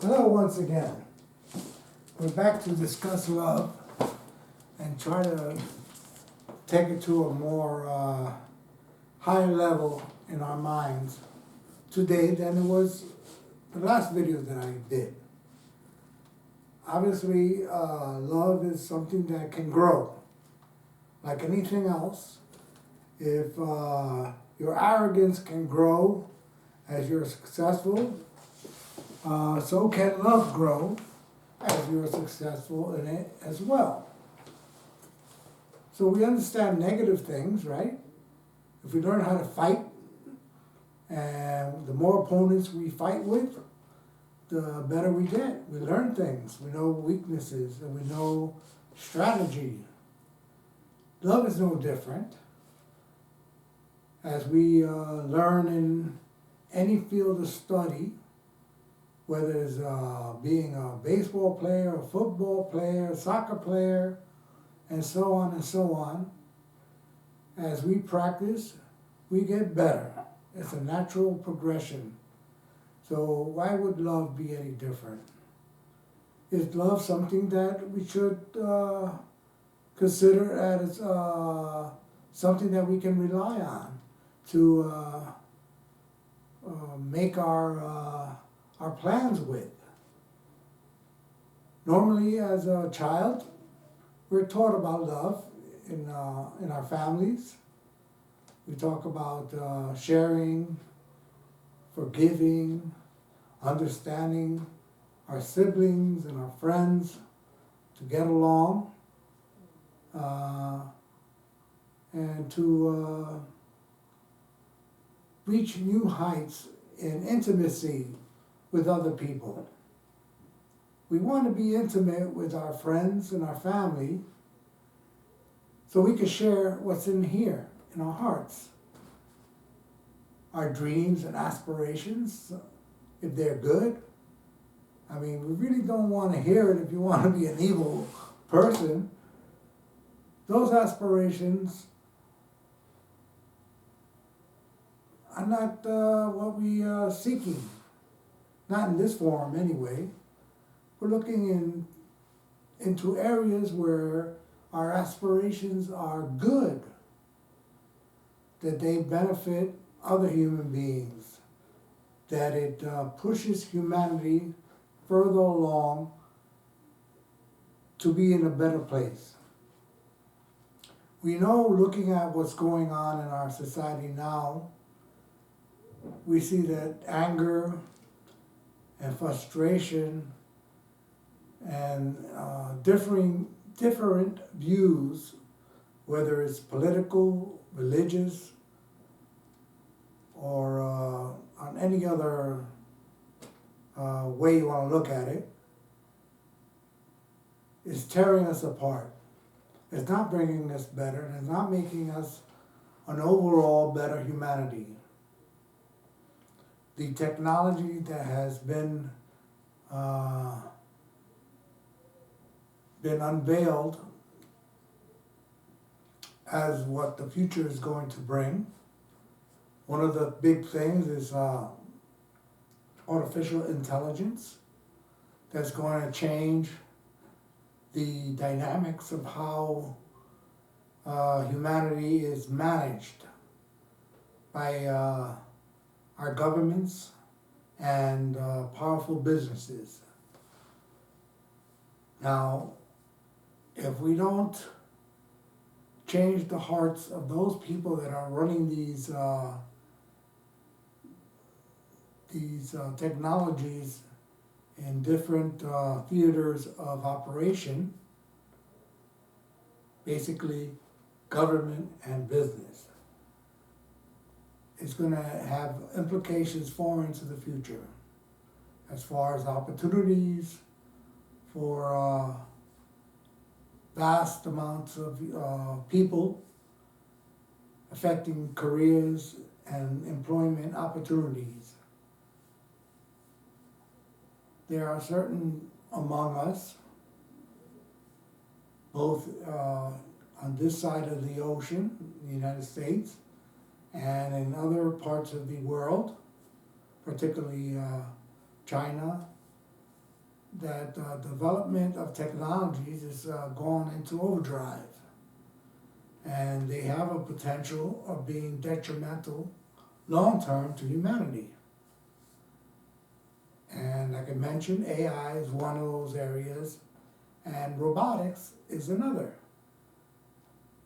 Hello once again. We're back to discuss love and try to take it to a more higher level in our minds today than it was the last video that I did. Obviously, love is something that can grow. Like anything else, if your arrogance can grow as you're successful, so can love grow as you're successful in it as well. So we understand negative things, right? If we learn how to fight, and the more opponents we fight with, the better we get. We learn things, we know weaknesses, and we know strategy. Love is no different. As we learn in any field of study, whether it's being a baseball player, a football player, a soccer player, and so on and so on. As we practice, we get better. It's a natural progression. So why would love be any different? Is love something that we should consider as something that we can rely on to make our plans with? Normally, as a child, we're taught about love in our families. We talk about sharing, forgiving, understanding our siblings and our friends to get along, and to reach new heights in intimacy with other people. We want to be intimate with our friends and our family so we can share what's in here, in our hearts. Our dreams and aspirations, if they're good. I mean, we really don't want to hear it if you want to be an evil person. Those aspirations are not what we are seeking. Not in this form anyway. We're looking into areas where our aspirations are good, that they benefit other human beings, that it pushes humanity further along to be in a better place. We know, looking at what's going on in our society now, we see that anger and frustration and different views, whether it's political, religious, or on any other way you want to look at it, is tearing us apart. It's not bringing us better, and it's not making us an overall better humanity. The technology that has been unveiled as what the future is going to bring. One of the big things is artificial intelligence that's going to change the dynamics of how humanity is managed by our governments and powerful businesses. Now, if we don't change the hearts of those people that are running these technologies in different theaters of operation, basically government and business, it's going to have implications far into the future as far as opportunities for vast amounts of people, affecting careers and employment opportunities. There are certain among us, both on this side of the ocean, the United States, and in other parts of the world, particularly China, that development of technologies is going into overdrive. And they have a potential of being detrimental long-term to humanity. And like I mentioned, AI is one of those areas, and robotics is another.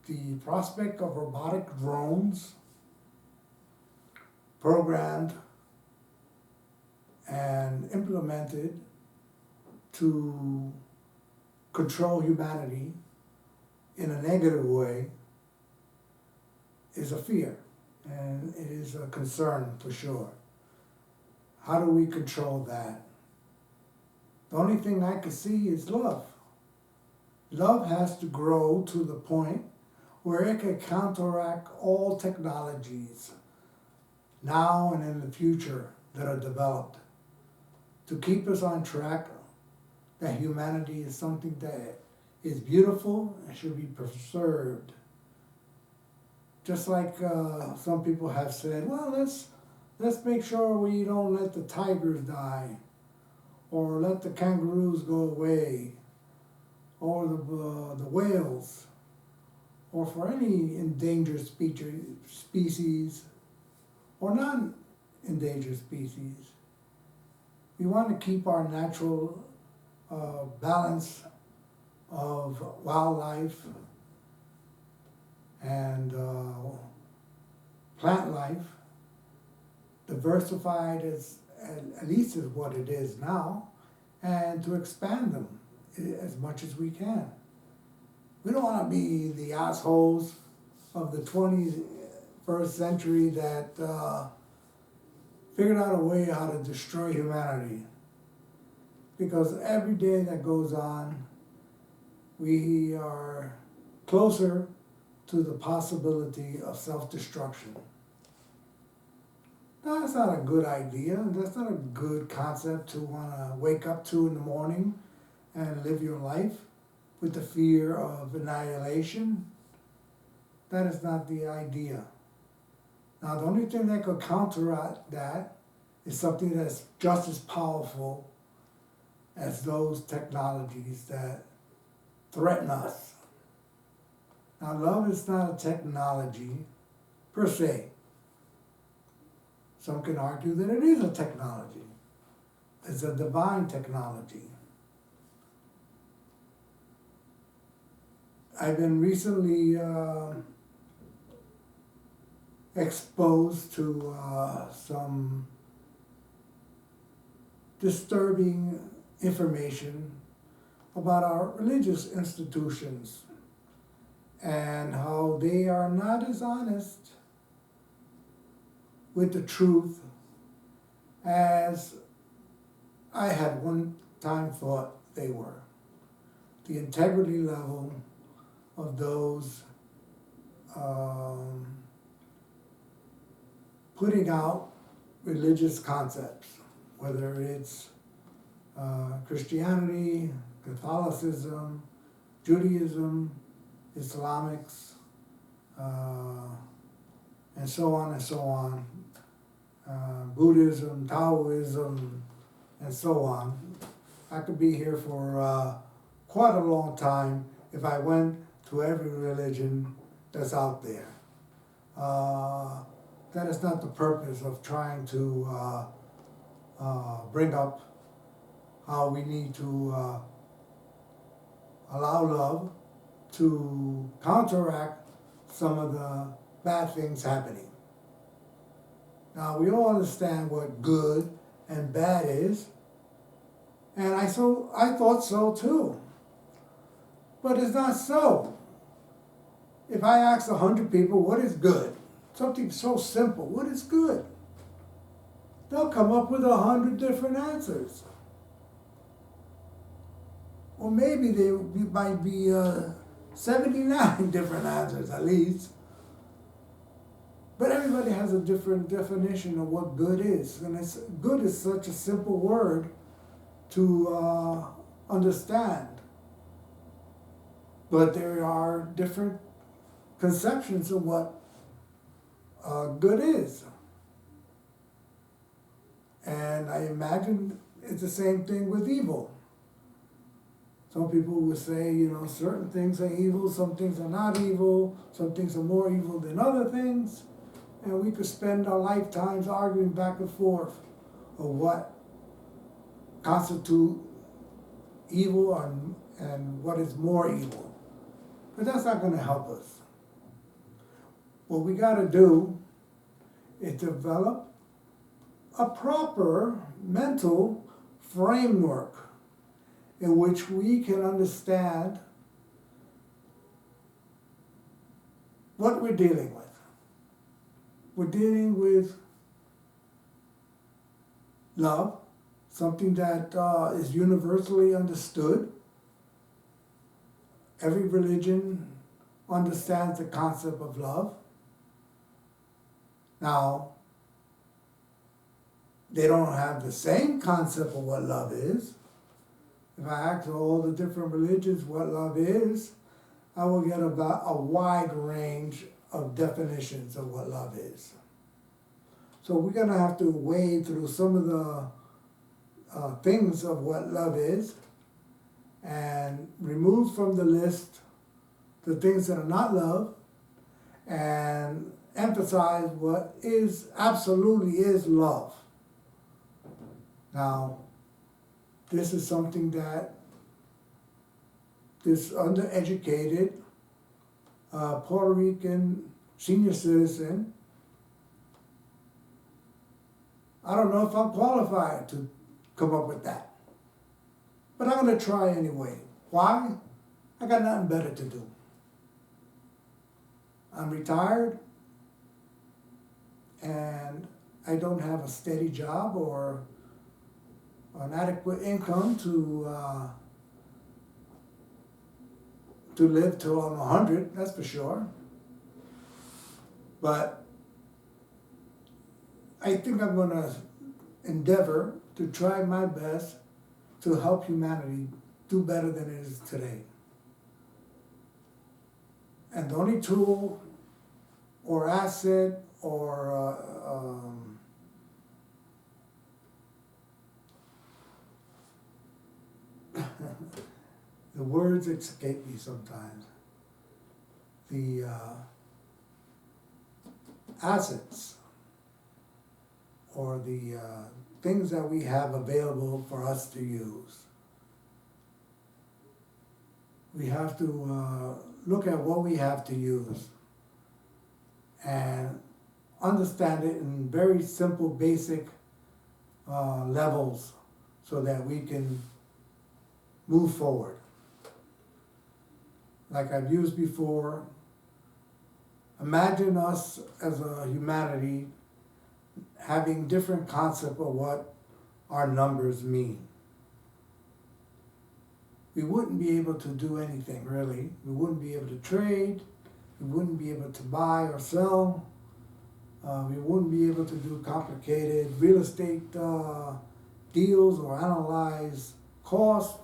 The prospect of robotic drones programmed and implemented to control humanity in a negative way is a fear, and it is a concern for sure. How do we control that? The only thing I can see is love. Love has to grow to the point where it can counteract all technologies now and in the future that are developed to keep us on track that humanity is something that is beautiful and should be preserved. Just like some people have said, well, let's make sure we don't let the tigers die, or let the kangaroos go away, or the whales, or for any endangered species, or non-endangered species. We want to keep our natural balance of wildlife and plant life diversified at least as what it is now, and to expand them as much as we can. We don't want to be the assholes of the 21st century that figured out a way how to destroy humanity. Because every day that goes on, we are closer to the possibility of self-destruction. Now, that's not a good idea. That's not a good concept to want to wake up to in the morning and live your life with the fear of annihilation. That is not the idea. Now, the only thing that could counteract that is something that's just as powerful as those technologies that threaten us. Now, love is not a technology per se. Some can argue that it is a technology. It's a divine technology. I've been recently exposed to some disturbing information about our religious institutions and how they are not as honest with the truth as I had one time thought they were. The integrity level of those putting out religious concepts, whether it's Christianity, Catholicism, Judaism, Islamics, and so on and so on, Buddhism, Taoism, and so on. I could be here for quite a long time if I went to every religion that's out there. That is not the purpose of trying to bring up how we need to allow love to counteract some of the bad things happening. Now, we all understand what good and bad is, and I thought so too. But it's not so. If I ask 100 people, what is good? Something so simple, what is good? They'll come up with 100 different answers. Or maybe might be 79 different answers at least. But everybody has a different definition of what good is. And good is such a simple word to understand. But there are different conceptions of what good is. And I imagine it's the same thing with evil. Some people would say, certain things are evil, some things are not evil, some things are more evil than other things. And we could spend our lifetimes arguing back and forth of what constitute evil and what is more evil. But that's not going to help us. What we got to do is develop a proper mental framework in which we can understand what we're dealing with. We're dealing with love, something that is universally understood. Every religion understands the concept of love. Now, they don't have the same concept of what love is. If I ask all the different religions what love is, I will get about a wide range of definitions of what love is. So we're going to have to wade through some of the things of what love is and remove from the list the things that are not love and emphasize what is absolutely is love. Now, this is something that this undereducated Puerto Rican senior citizen, I don't know if I'm qualified to come up with that. But I'm going to try anyway. Why? I got nothing better to do. I'm retired and I don't have a steady job or an adequate income to live till I'm 100, that's for sure. But I think I'm going to endeavor to try my best to help humanity do better than it is today. And the only tool or asset or the words escape me sometimes. The assets or the things that we have available for us to use. We have to look at what we have to use and understand it in very simple, basic levels so that we can move forward. Like I've used before, imagine us as a humanity having different concept of what our numbers mean. We wouldn't be able to do anything really. We wouldn't be able to trade. We wouldn't be able to buy or sell. We wouldn't be able to do complicated real estate deals or analyze cost.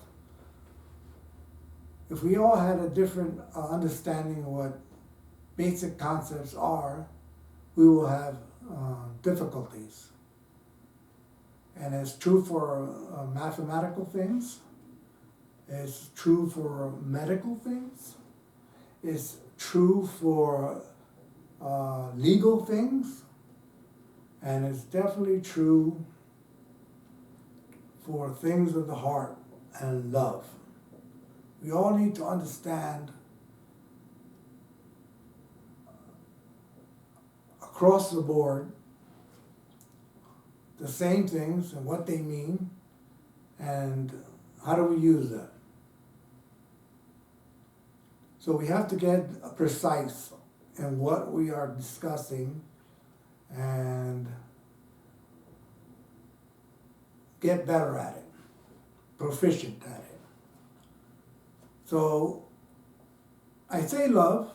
If we all had a different understanding of what basic concepts are, we will have difficulties. And it's true for mathematical things. It's true for medical things. It's true for legal things. And it's definitely true for things of the heart and love. We all need to understand across the board the same things and what they mean and how do we use them. So we have to get precise in what we are discussing and get better at it, proficient at it. So I say love.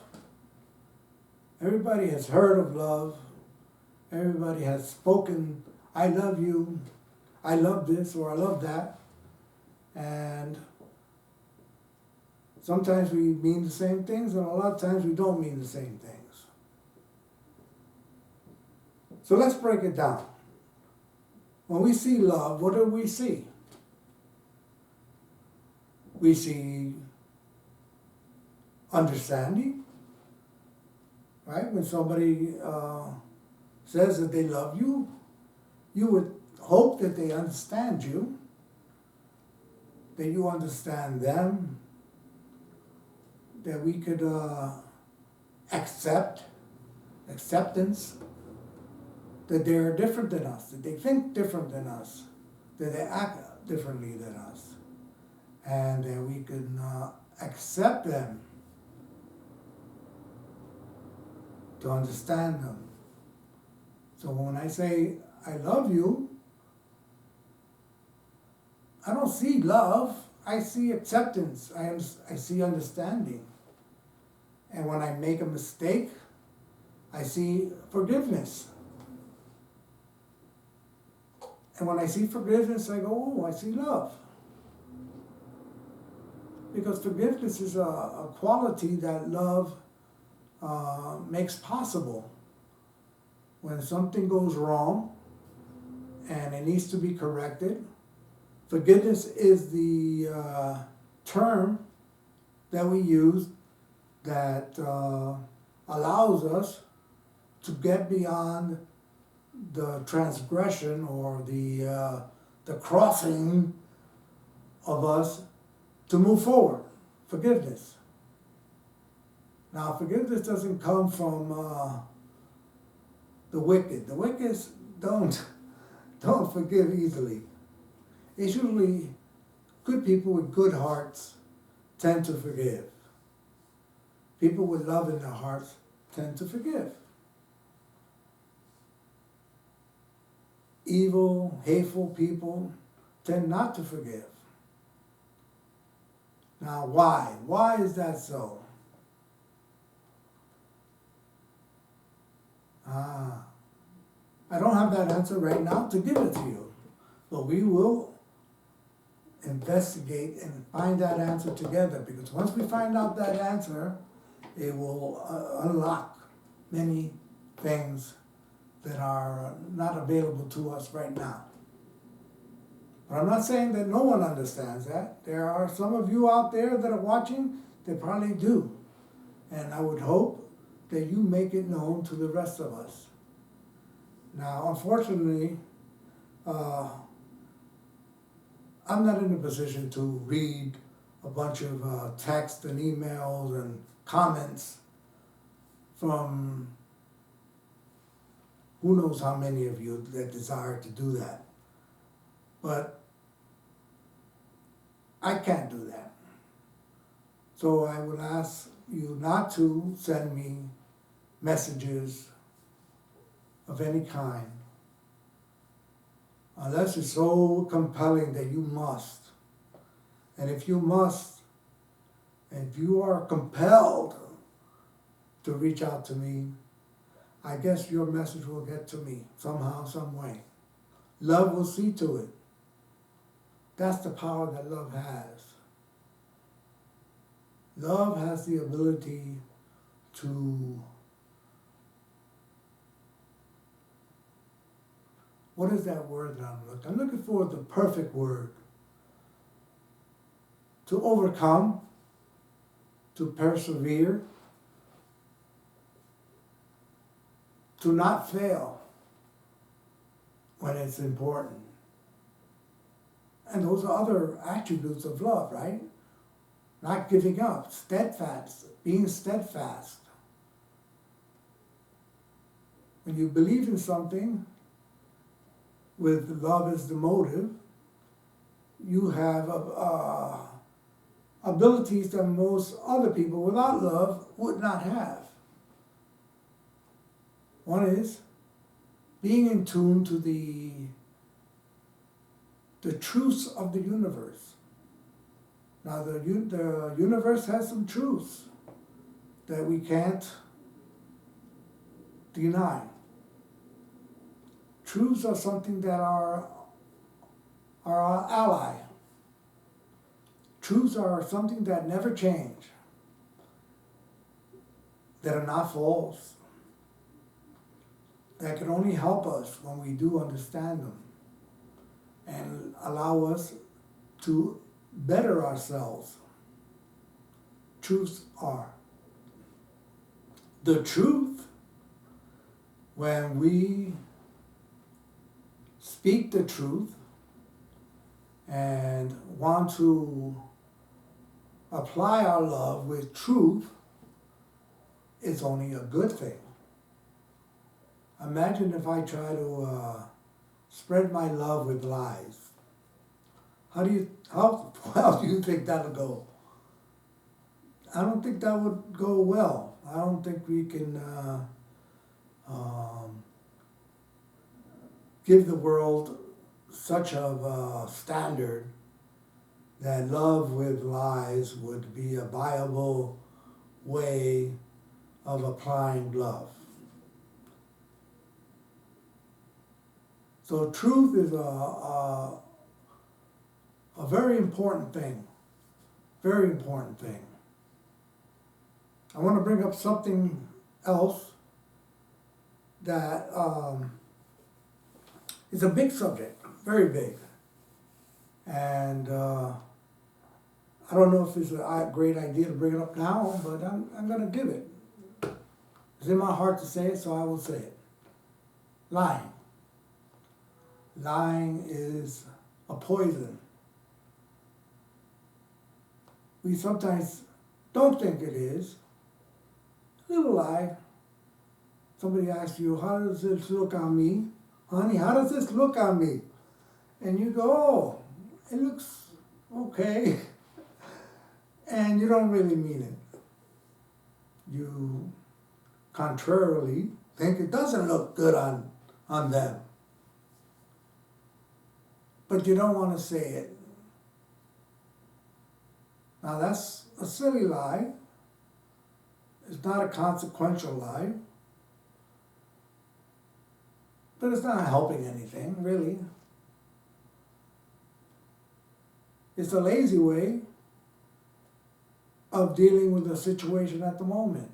Everybody has heard of love. Everybody has spoken, I love you, I love this, or I love that. And sometimes we mean the same things, and a lot of times we don't mean the same things. So let's break it down. When we see love, what do we see? We see understanding, right? When somebody says that they love you, you would hope that they understand you, that you understand them, that we could acceptance, that they're different than us, that they think different than us, that they act differently than us, and that we can accept them, to understand them. So when I say I love you, I don't see love, I see acceptance, I see understanding. And when I make a mistake, I see forgiveness. And when I see forgiveness, I go, oh, I see love. Because forgiveness is a quality that love makes possible. When something goes wrong and it needs to be corrected, forgiveness is the term that we use that allows us to get beyond the transgression or the crossing of us to move forward. Forgiveness. Now, forgiveness doesn't come from the wicked. The wicked don't forgive easily. It's usually good people with good hearts tend to forgive. People with love in their hearts tend to forgive. Evil, hateful people tend not to forgive. Now, why? Why is that so? I don't have that answer right now to give it to you, but we will investigate and find that answer together, because once we find out that answer, it will unlock many things that are not available to us right now. But I'm not saying that no one understands that. There are some of you out there that are watching that probably do. And I would hope that you make it known to the rest of us. Now, unfortunately, I'm not in a position to read a bunch of text and emails and comments from who knows how many of you that desire to do that. But I can't do that. So I would ask you not to send me messages of any kind unless it's so compelling that you must. And if you must, and if you are compelled to reach out to me, I guess your message will get to me somehow, some way. Love will see to it. That's the power that love has. Love has the ability to, what is that word that I'm looking? I'm looking for the perfect word. To overcome, to persevere, to not fail when it's important. And those are other attributes of love, right? Not giving up, steadfast, being steadfast. When you believe in something with love as the motive, you have abilities that most other people without love would not have. One is being in tune to the truths of the universe. Now the universe has some truths that we can't deny. Truths are something that are our ally. Truths are something that never change, that are not false, that can only help us when we do understand them and allow us to better ourselves. Truths are. The truth, when we speak the truth and want to apply our love with truth, it's only a good thing. Imagine if I try to spread my love with lies. How well do you think that'll go? I don't think that would go well. I don't think we can give the world such a standard that love with lies would be a viable way of applying love. So truth is a very important thing. Very important thing. I want to bring up something else that is a big subject, very big. And I don't know if it's a great idea to bring it up now, but I'm going to give it. It's in my heart to say it, so I will say it. Lying. Lying is a poison. We sometimes don't think it is. Little lie. Somebody asks you, how does this look on me? Honey, how does this look on me? And you go, oh, it looks okay. And you don't really mean it. You contrarily think it doesn't look good on them. But you don't want to say it. Now that's a silly lie. It's not a consequential lie. But it's not helping anything, really. It's a lazy way of dealing with the situation at the moment.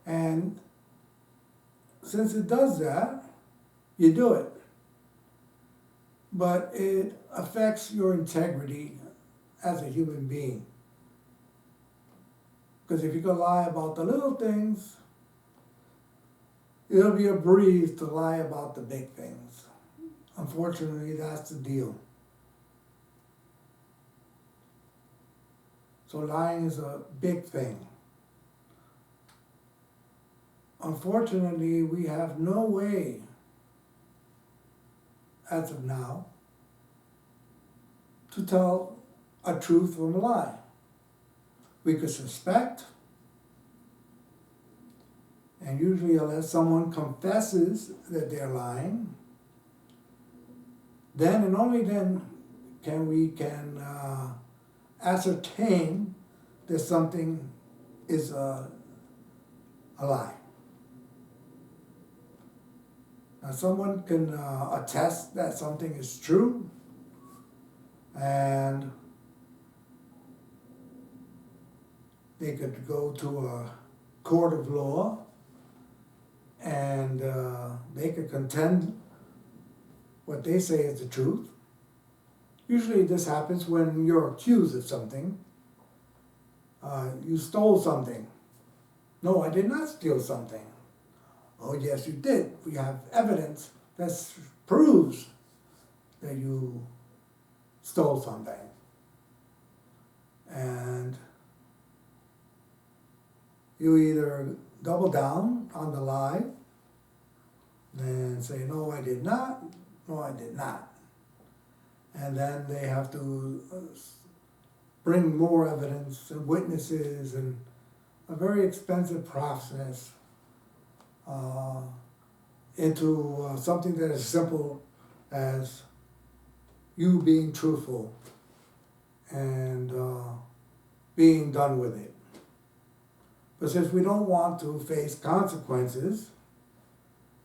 And since it does that, you do it. But it affects your integrity as a human being. Because if you can lie about the little things, it'll be a breeze to lie about the big things. Unfortunately, that's the deal. So lying is a big thing. Unfortunately, we have no way, as of now, to tell a truth from a lie. We could suspect, and usually unless someone confesses that they're lying, then and only then can we ascertain that something is a lie. Now someone can attest that something is true, and they could go to a court of law and they could contend what they say is the truth. Usually this happens when you're accused of something. You stole something. No, I did not steal something. Oh, yes, you did. We have evidence that proves that you stole something. And you either double down on the lie and say, no, I did not. No, I did not. And then they have to bring more evidence and witnesses and a very expensive process into something that is simple as you being truthful and being done with it. But since we don't want to face consequences,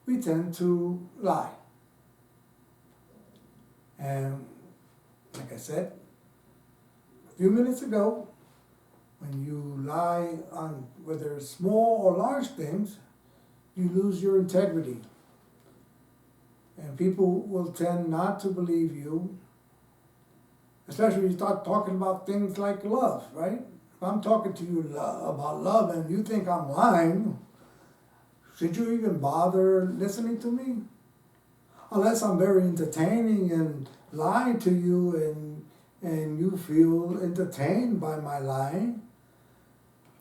we tend to lie. And like I said a few minutes ago, when you lie on whether small or large things, you lose your integrity. And people will tend not to believe you Especially when you start talking about things like love, right? If I'm talking to you about love and you think I'm lying, should you even bother listening to me? Unless I'm very entertaining and lying to you and you feel entertained by my lying,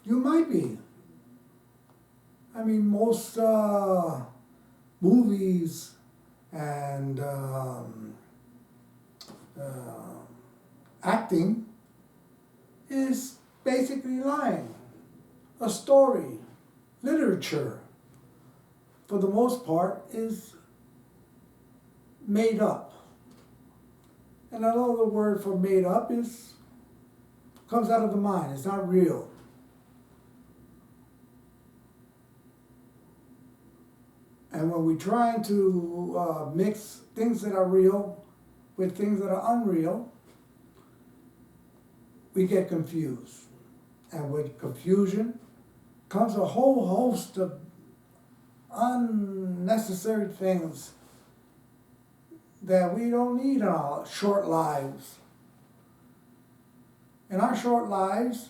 you might be. I mean, most movies and acting is basically lying. A story, literature, for the most part, is made up. And another word for made up comes out of the mind. It's not real. And when we try to mix things that are real with things that are unreal, we get confused. And with confusion comes a whole host of unnecessary things that we don't need in our short lives. In our short lives,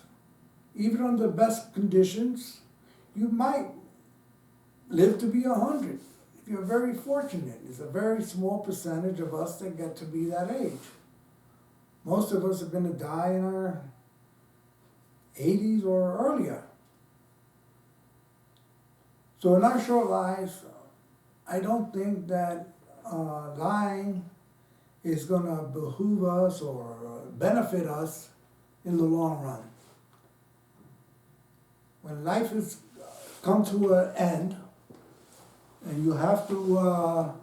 even under the best conditions, you might live to be 100. If you're very fortunate, it's a very small percentage of us that get to be that age. Most of us are going to die in our 80s or earlier. So in our short lives, I don't think that lying is going to behoove us or benefit us in the long run. When life has come to an end and you have to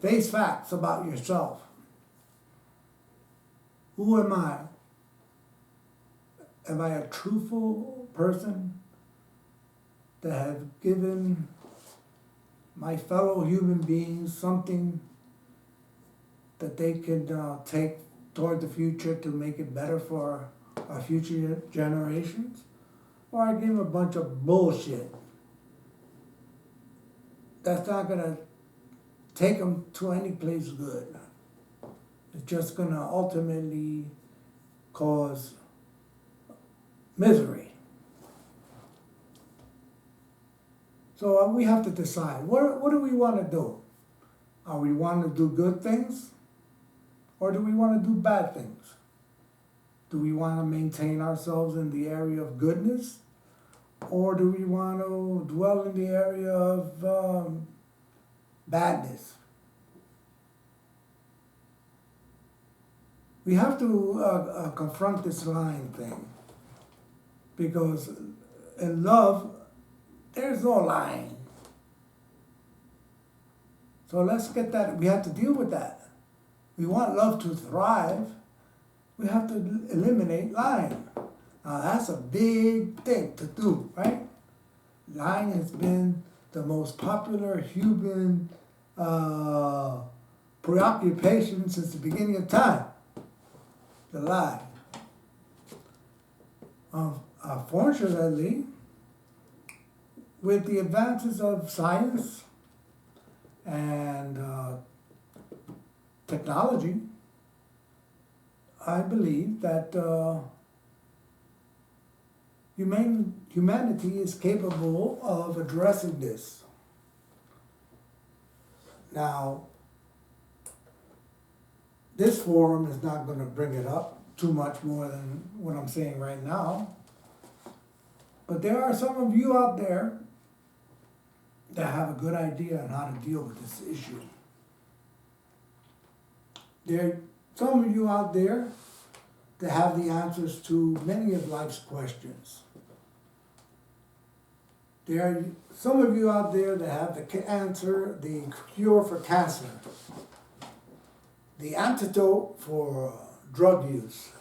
face facts about yourself. Who am I? Am I a truthful person that has given my fellow human beings something that they can take toward the future to make it better for our future generations? Or I give them a bunch of bullshit that's not going to take them to any place good. It's just going to ultimately cause misery. So we have to decide, what do we want to do? Are we want to do good things? Or do we want to do bad things? Do we want to maintain ourselves in the area of goodness? Or do we want to dwell in the area of badness? We have to confront this lying thing. Because in love, there's no lying. So let's get that, we have to deal with that. We want love to thrive, we have to eliminate lying. Now that's a big thing to do, right? Lying has been the most popular human preoccupation since the beginning of time. The lie. Unfortunately, with the advances of science and technology, I believe that humanity is capable of addressing this. Now, this forum is not going to bring it up too much more than what I'm saying right now. But there are some of you out there that have a good idea on how to deal with this issue. There are some of you out there that have the answers to many of life's questions. There are some of you out there that have the answer, the cure for cancer, the antidote for drug use.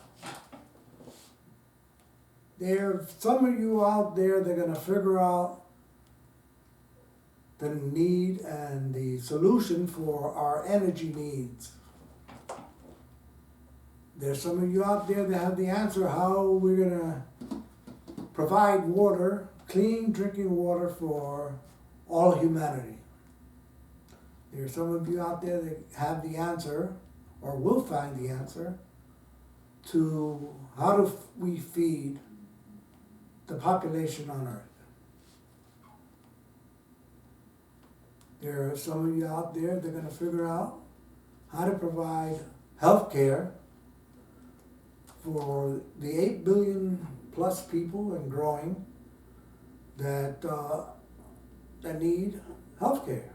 There are some of you out there that are going to figure out the need and the solution for our energy needs. There's some of you out there that have the answer how we're going to provide water, clean drinking water for all humanity. There are some of you out there that have the answer or will find the answer to how do we feed the population on Earth. There are some of you out there that are going to figure out how to provide health care for the 8 billion plus people and growing that need health care.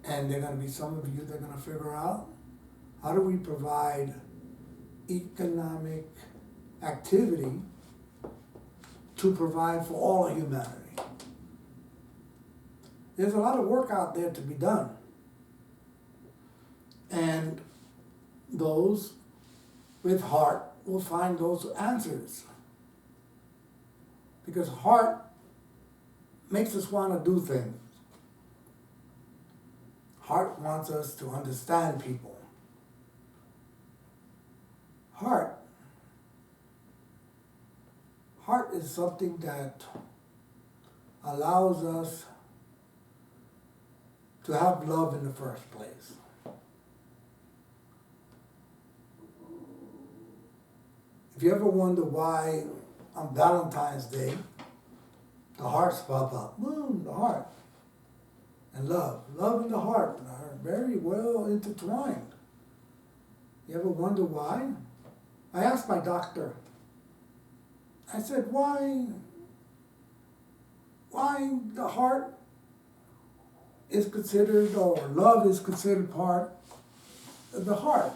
And there are going to be some of you that are going to figure out how do we provide economic activity to provide for all of humanity. There's a lot of work out there to be done. And those with heart will find those answers. Because heart makes us want to do things. Heart wants us to understand people. Heart is something that allows us to have love in the first place. If you ever wonder why on Valentine's Day the hearts pop up, the heart and love and the heart are very well intertwined. You ever wonder why? I asked my doctor, I said, why the heart is considered, or love is considered part of the heart?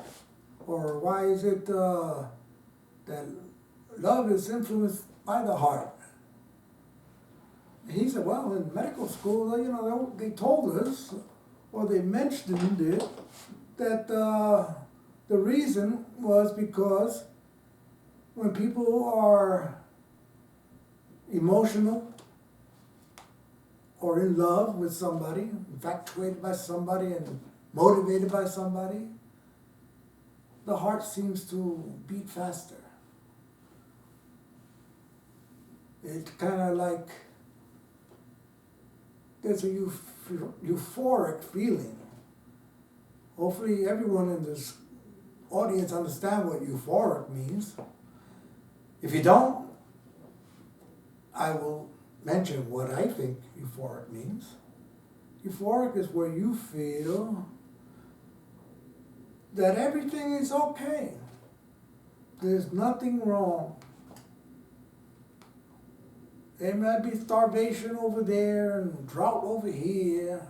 Or why is it that love is influenced by the heart? He said, well, in medical school, they told us, or they mentioned it, that the reason was because when people are emotional or in love with somebody, infatuated by somebody and motivated by somebody, the heart seems to beat faster. It's kind of like there's a euphoric feeling. Hopefully everyone in this audience understands what euphoric means. If you don't, I will mention what I think euphoric means. Euphoric is where you feel that everything is okay. There's nothing wrong. There might be starvation over there and drought over here,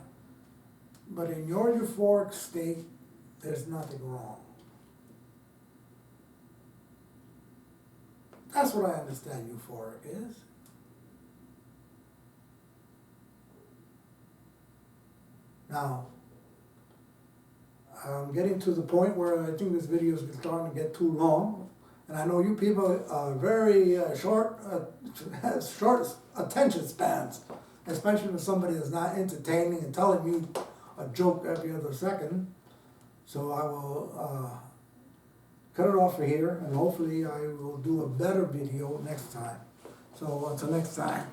but in your euphoric state, there's nothing wrong. That's what I understand euphoric is. Now, I'm getting to the point where I think this video is starting to get too long. And I know you people are very short attention spans, especially for somebody that's not entertaining and telling you a joke every other second. So I will cut it off for here, and hopefully I will do a better video next time. So until next time.